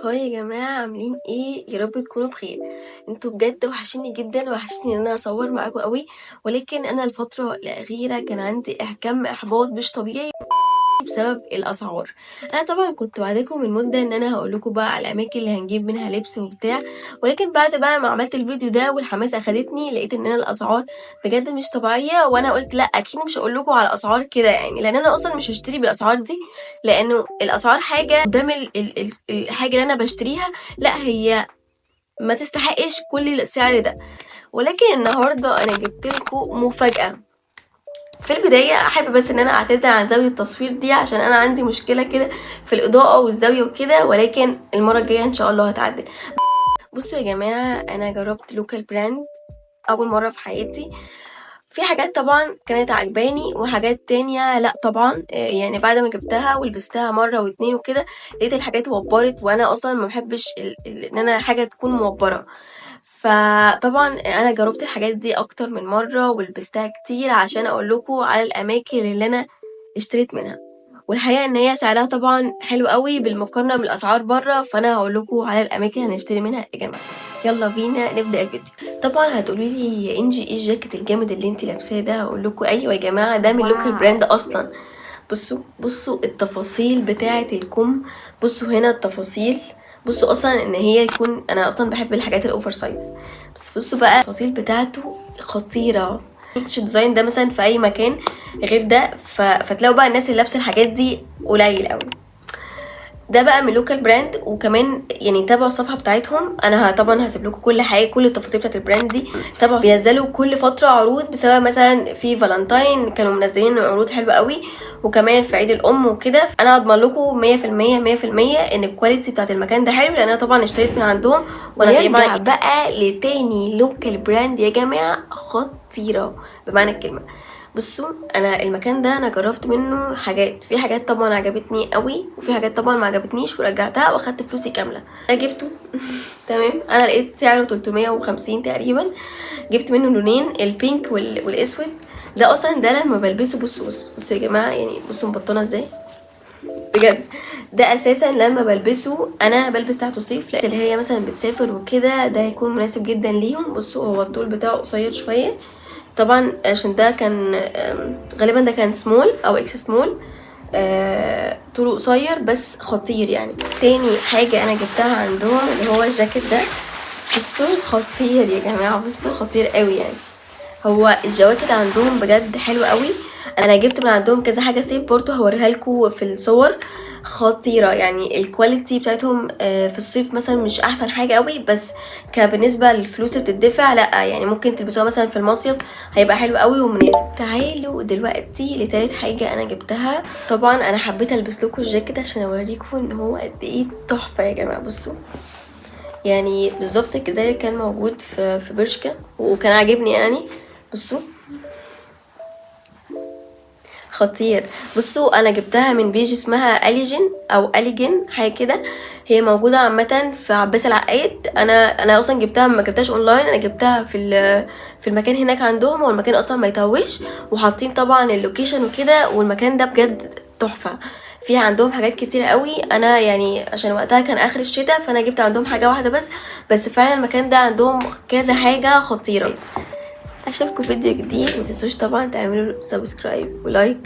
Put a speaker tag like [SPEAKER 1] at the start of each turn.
[SPEAKER 1] هاي يا جماعة، عاملين ايه؟ يا رب تكونوا بخير. انتوا بجد وحشيني جدا، وحشني ان انا اصور معاكم قوي. ولكن انا الفترة الاخيرة كان عندي كم احباط مش طبيعي بسبب الاسعار. انا طبعا كنت وعدكم من مده ان انا هقول لكم بقى على الاماكن اللي هنجيب منها لبس وبتاع. ولكن بعد بقى ما عملت الفيديو ده والحماس اخدتني، لقيت ان انا الاسعار بجد مش طبيعيه، وانا قلت لا اكيد مش هقول لكم على اسعار كده، يعني لان انا اصلا مش هشتري بالاسعار دي. لانه الاسعار حاجه قدام الحاجه اللي انا بشتريها، لا هي ما تستحقش كل السعر ده. ولكن النهارده انا جبت لكم مفاجاه. في البداية احب بس ان انا اعتذر عن زاوية التصوير دي، عشان انا عندي مشكلة كده في الاضاءة والزاوية وكده، ولكن المرة الجاية ان شاء الله هتعدل. بصوا يا جماعة، انا جربت لوكال براند اول مرة في حياتي. في حاجات طبعا كانت عجباني وحاجات تانية لا طبعا، يعني بعد ما جبتها ولبستها مرة واتنين وكده لقيت الحاجات وبرت، وانا اصلا ما بحبش ان انا حاجة تكون موبرة. فطبعا انا جربت الحاجات دي اكتر من مره ولبستها كتير عشان اقول لكم على الاماكن اللي انا اشتريت منها. والحقيقه ان هي سعرها طبعا حلو قوي بالمقارنه بالاسعار بره، فانا هقول لكم على الاماكن اللي هنشتري منها يا جماعه. يلا بينا نبدا الفيديو. طبعا هتقولي لي يا انجي ايه الجاكيت الجامد اللي انت لابساه ده؟ هقول لكم ايوه يا جماعه، ده من لوكال براند اصلا. بصوا التفاصيل بتاعه الكم، بصوا هنا التفاصيل. بصوا اصلا ان هي يكون، انا اصلا بحب الحاجات الاوفر سايز، بس بصوا بقى التفاصيل بتاعته خطيره. شفتش الديزاين ده مثلا في اي مكان غير ده، فتلاقوا بقى الناس اللي لابسه الحاجات دي قليل قوي. ده بقى من لوكال براند، وكمان يعني تابعوا الصفحه بتاعتهم. انا طبعا هسيب لكم كل حاجه، كل التفاصيل بتاعت البراند دي. تابعوا، بينزلوا كل فتره عروض، بسبب مثلا في فالنتاين كانوا منزلين عروض حلوه قوي، وكمان في عيد الام وكده. انا اضمن لكم 100% 100% ان الكواليتي بتاعت المكان ده حلو، لان انا طبعا اشتريت من عندهم. ونرجع بقى لتاني لوكال براند يا جماعه، خطيره بمعنى الكلمه. بصوا انا المكان ده انا جربت منه حاجات، في حاجات طبعا عجبتني قوي، وفي حاجات طبعا ما عجبتنيش ورجعتها واخدت فلوسي كامله. انا جبته تمام، انا لقيت سعره 350 تقريبا. جبت منه لونين، البينك والاسود. ده اصلا ده لما بلبسه، بصوا يا جماعه، يعني بصوا مبطنه ازاي بجد. ده اساسا لما بلبسه انا بلبس تحته صيف، اللي هي مثلا بتسافر وكده، ده هيكون مناسب جدا ليهم. بصوا هو الطول بتاعه قصير شويه طبعا، عشان ده كان غالبا ده كان سمول او اكس سمول. طوله قصير بس خطير يعني. تاني حاجة انا جبتها عندهم اللي هو الجاكيت ده. بصوا خطير يا جماعة، بصوا خطير قوي يعني. هو الجواكت عندهم بجد حلو قوي. انا جبت من عندهم كذا حاجه سيف برضو، هوريها لكم في الصور. خطيره يعني الكواليتي بتاعتهم. في الصيف مثلا مش احسن حاجه قوي، بس بالنسبه للفلوس اللي بتدفع لا، يعني ممكن تلبسوها مثلا في المصيف، هيبقى حلو قوي ومناسب. تعالوا دلوقتي لتالت حاجه انا جبتها. طبعا انا حبيت البس لكم الجاكيت عشان اوريكم ان هو قد ايه تحفه يا جماعه. بصوا يعني بالظبط زي اللي كان موجود في برشكا، وكان عاجبني يعني. بصوا خطير. بصوا انا جبتها من بيج اسمها اليجن او اليجن حاجه كده، هي موجوده عامه في عباس العقاد. انا اصلا جبتها، ما جبتهاش اونلاين، انا جبتها في المكان هناك عندهم. هو المكان اصلا ما يتوهش، وحاطين طبعا اللوكيشن وكده، والمكان ده بجد تحفه. فيها عندهم حاجات كتير قوي. انا يعني عشان وقتها كان اخر الشتاء، فانا جبت عندهم حاجه واحده بس فعلا المكان ده عندهم كذا حاجه خطيره. اشوفكم فيديو جديد، متنسوش طبعا تعملوا سبسكرايب ولايك.